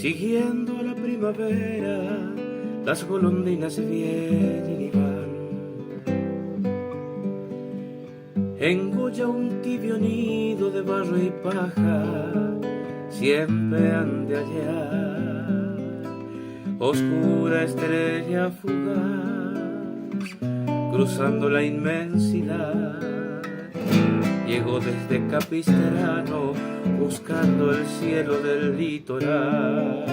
Siguiendo a la primavera, las golondrinas vienen y van. Engolla un tibio nido de barro y paja, siempre han de hallar. Oscura estrella fugaz, cruzando la inmensidad. Llegó desde Capistrano, buscando el cielo del litoral.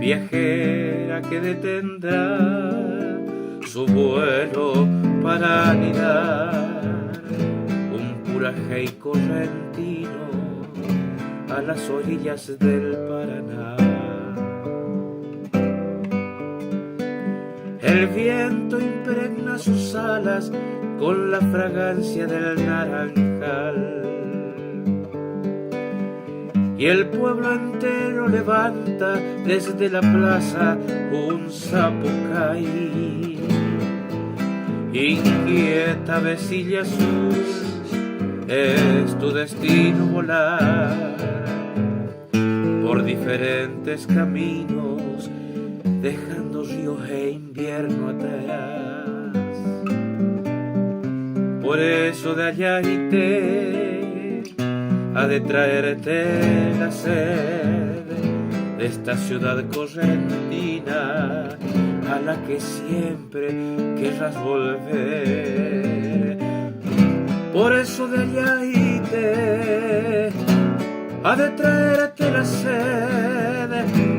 Viajera que detendrá su vuelo para anidar un puraje y correntino a las orillas del Paraná. El viento impregna sus alas con la fragancia del naranjal, y el pueblo entero levanta desde la plaza un zapucay. Inquieta vecilla azul, es tu destino volar por diferentes caminos, dejando ríos e invierno atrás. Por eso de allá ha de traerte la sed de esta ciudad correntina a la que siempre querrás volver. Por eso de allá ha de traerte la sed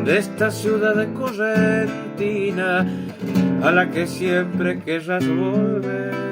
de esta ciudad correntina a la que siempre querrás volver.